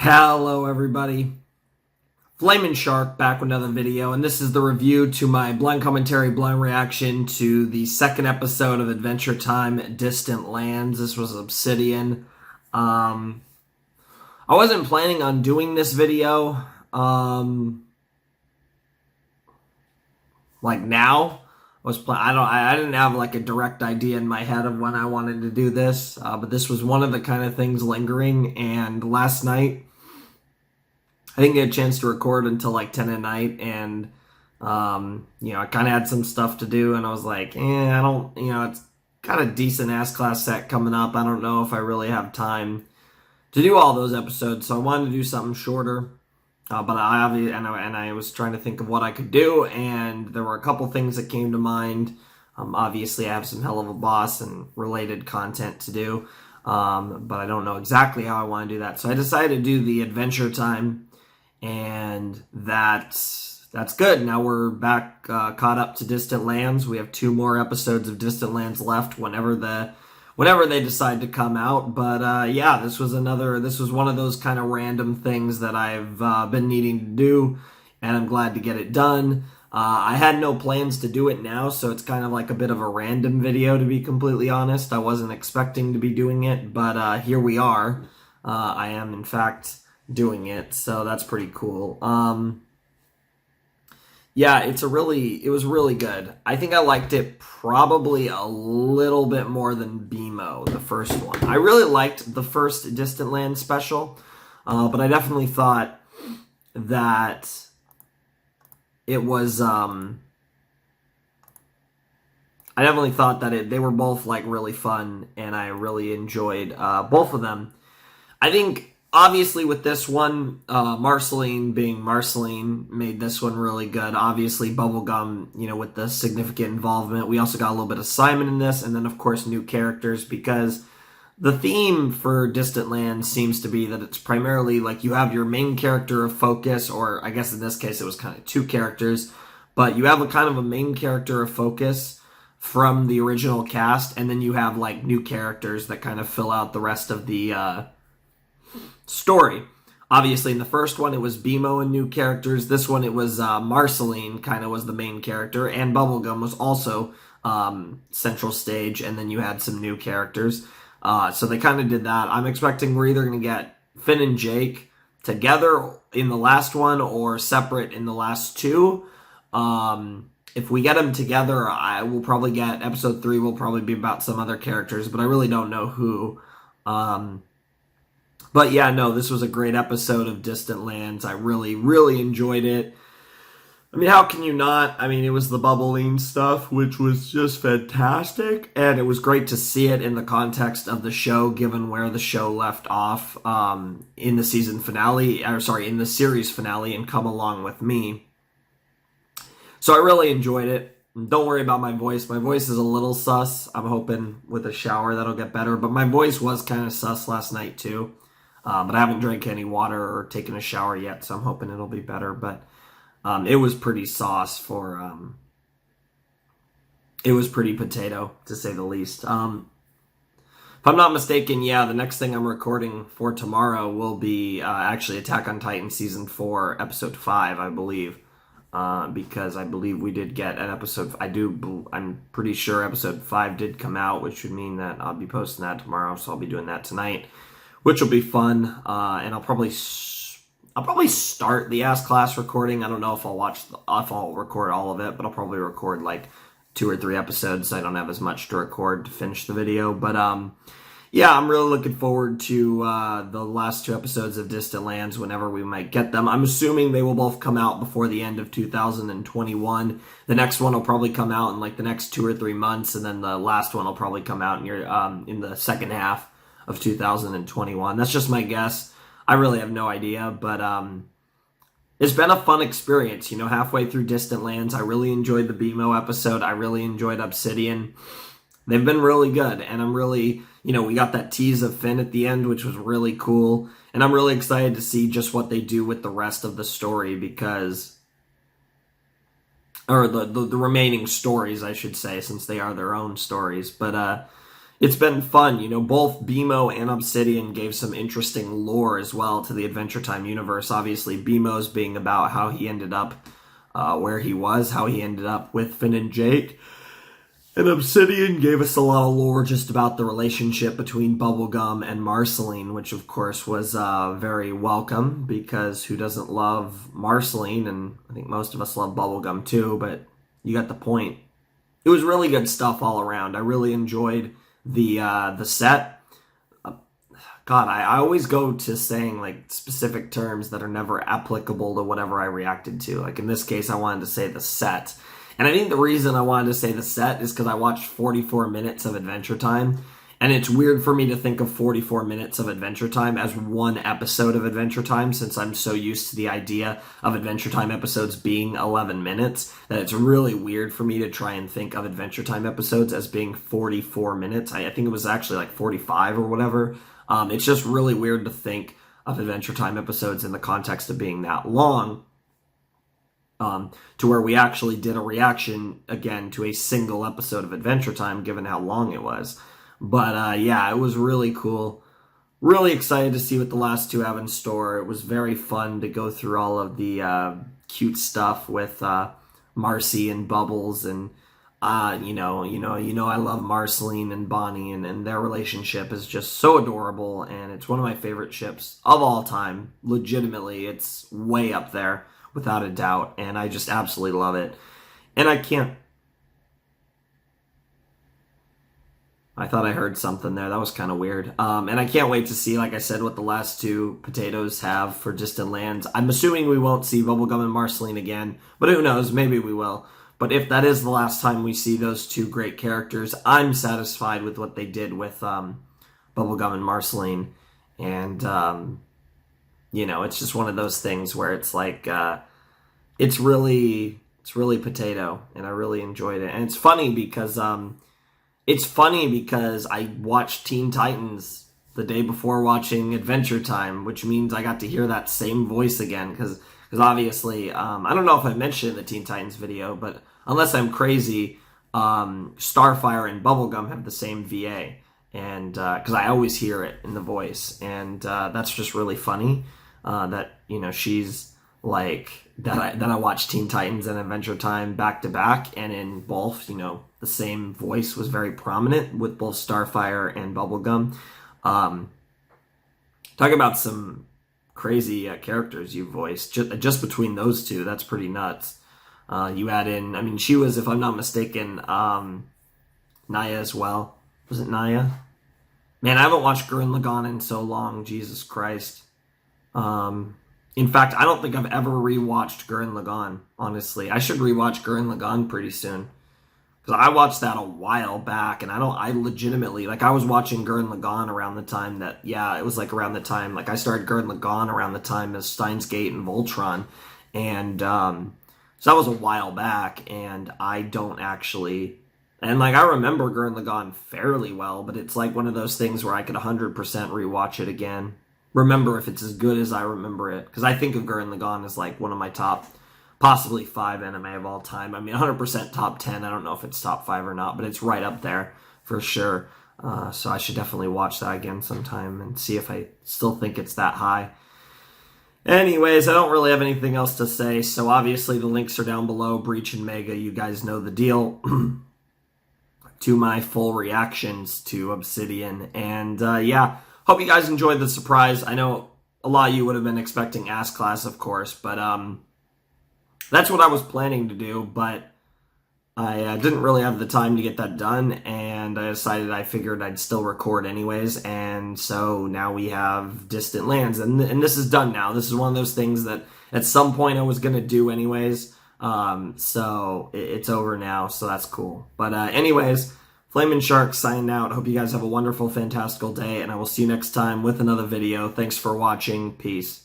Hello everybody, Flamin' Shark back with another video, and this is the review to my blind commentary, blind reaction to the second episode of Adventure Time Distant Lands. This was Obsidian. I wasn't planning on doing this video, like now. I didn't have like a direct idea in my head of when I wanted to do this, but this was one of the kind of things lingering, and last night I didn't get a chance to record until like 10 at night, and I kind of had some stuff to do, and I was like, I don't, it's got a decent ass class set coming up. I don't know if I really have time to do all those episodes, so I wanted to do something shorter. But I was trying to think of what I could do, and there were a couple things that came to mind. Obviously, I have some Hell of a Boss and related content to do, but I don't know exactly how I want to do that. So I decided to do the Adventure Time, and that's good. Now we're back caught up to Distant Lands. We have 2 more episodes of Distant Lands left whenever they decide to come out. But yeah, this was one of those kind of random things that I've been needing to do, and I'm glad to get it done. I had no plans to do it now, so it's kind of like a bit of a random video, to be completely honest. I wasn't expecting to be doing it, but here we are. I am, in fact, doing it, so that's pretty cool. Yeah, it was really good. I think I liked it probably a little bit more than BMO, the first one. I really liked the first Distant Land special, but I definitely thought that it was, they were both like really fun, and I really enjoyed both of them. I think, obviously, with this one, Marceline being Marceline made this one really good. Obviously, Bubblegum, with the significant involvement. We also got a little bit of Simon in this, and then, of course, new characters, because the theme for Distant Lands seems to be that it's primarily, like, you have your main character of focus, or I guess in this case it was kind of 2 characters, but you have a kind of a main character of focus from the original cast, and then you have, like, new characters that kind of fill out the rest of the story. Obviously, in the first one, it was BMO and new characters. This one, it was Marceline kind of was the main character, and Bubblegum was also central stage, and then you had some new characters. So they kind of did that. I'm expecting we're either going to get Finn and Jake together in the last one or separate in the last 2. If we get them together, I will probably get episode 3 will probably be about some other characters, but I really don't know who. But yeah, no, this was a great episode of Distant Lands. I really, really enjoyed it. I mean, how can you not? I mean, it was the bubbling stuff, which was just fantastic. And it was great to see it in the context of the show, given where the show left off in the season finale, in the series finale, and Come Along With Me. So I really enjoyed it. Don't worry about my voice. My voice is a little sus. I'm hoping with a shower that'll get better. But my voice was kind of sus last night, too. But I haven't drank any water or taken a shower yet, so I'm hoping it'll be better. But it was pretty sauce for... it was pretty potato, to say the least. If I'm not mistaken, yeah, the next thing I'm recording for tomorrow will be actually Attack on Titan Season 4, Episode 5, I believe. Because I believe we did get an episode... I'm pretty sure Episode 5 did come out, which would mean that I'll be posting that tomorrow, so I'll be doing that tonight, which will be fun, and I'll probably start the Ask Class recording. I don't know if I'll record all of it, but I'll probably record like 2 or 3 episodes, so I don't have as much to record to finish the video. But yeah, I'm really looking forward to the last 2 episodes of Distant Lands whenever we might get them. I'm assuming they will both come out before the end of 2021. The next one will probably come out in like the next 2 or 3 months, and then the last one will probably come out in the second half of 2021. That's just my guess. I really have no idea, but it's been a fun experience. Halfway through Distant Lands, I really enjoyed the BMO episode. I really enjoyed Obsidian. They've been really good, and I'm really, we got that tease of Finn at the end, which was really cool, and I'm really excited to see just what they do with the rest of the story, because, or the remaining stories, I should say, since they are their own stories. But it's been fun. Both BMO and Obsidian gave some interesting lore as well to the Adventure Time universe. Obviously, BMO's being about how he ended up where he was, how he ended up with Finn and Jake. And Obsidian gave us a lot of lore just about the relationship between Bubblegum and Marceline, which of course was very welcome, because who doesn't love Marceline? And I think most of us love Bubblegum too, but you got the point. It was really good stuff all around. I really enjoyed the set. God, I always go to saying like specific terms that are never applicable to whatever I reacted to. Like in this case, I wanted to say the set. And I think the reason I wanted to say the set is because I watched 44 minutes of Adventure Time. And it's weird for me to think of 44 minutes of Adventure Time as one episode of Adventure Time, since I'm so used to the idea of Adventure Time episodes being 11 minutes, that it's really weird for me to try and think of Adventure Time episodes as being 44 minutes. I think it was actually like 45 or whatever. It's just really weird to think of Adventure Time episodes in the context of being that long. To where we actually did a reaction, again, to a single episode of Adventure Time, given how long it was. But yeah, it was really cool. Really excited to see what the last two have in store. It was very fun to go through all of the cute stuff with Marcy and Bubbles, and I love Marceline and Bonnie, and their relationship is just so adorable, and it's one of my favorite ships of all time. Legitimately, it's way up there, without a doubt, and I just absolutely love it. And I thought I heard something there. That was kind of weird. And I can't wait to see, like I said, what the last two potatoes have for Distant Lands. I'm assuming we won't see Bubblegum and Marceline again, but who knows? Maybe we will. But if that is the last time we see those two great characters, I'm satisfied with what they did with Bubblegum and Marceline. And, it's just one of those things where it's like, it's really potato, and I really enjoyed it. And it's funny because I watched Teen Titans the day before watching Adventure Time, which means I got to hear that same voice again, because obviously, I don't know if I mentioned in the Teen Titans video, but unless I'm crazy, Starfire and Bubblegum have the same VA, and because I always hear it in the voice, and that's just really funny that she's like that I watched Teen Titans and Adventure Time back to back, and in both, the same voice was very prominent with both Starfire and Bubblegum. Talk about some crazy characters you voiced just between those two. That's pretty nuts. You add in, she was, if I'm not mistaken, Naya as well. Was it Naya? Man, I haven't watched Gurren Lagann in so long. Jesus Christ. In fact, I don't think I've ever rewatched Gurren Lagann, honestly. I should rewatch Gurren Lagann pretty soon. Because I watched that a while back, and I legitimately, I was watching Gurren Lagann around the time that, it was around the time, I started Gurren Lagann around the time as Steins Gate and Voltron, and, so that was a while back, and I don't actually, and, I remember Gurren Lagann fairly well, but it's one of those things where I could 100% rewatch it again. Remember if it's as good as I remember it, because I think of Gurren Lagann as, one of my top, possibly 5 anime of all time. 100% top 10. I don't know if it's top 5 or not, but it's right up there for sure. So I should definitely watch that again sometime and see if I still think it's that high. Anyways, I don't really have anything else to say, so obviously the links are down below. Breach and Mega, you guys know the deal. To my full reactions to Obsidian. And hope you guys enjoyed the surprise. I know a lot of you would have been expecting Ass Class, of course, but that's what I was planning to do, but I didn't really have the time to get that done, and I figured I'd still record anyways, and so now we have Distant Lands, and this is done now. This is one of those things that at some point I was going to do anyways, so it's over now, so that's cool. But anyways, Flamin' Shark signing out. Hope you guys have a wonderful, fantastical day, and I will see you next time with another video. Thanks for watching. Peace.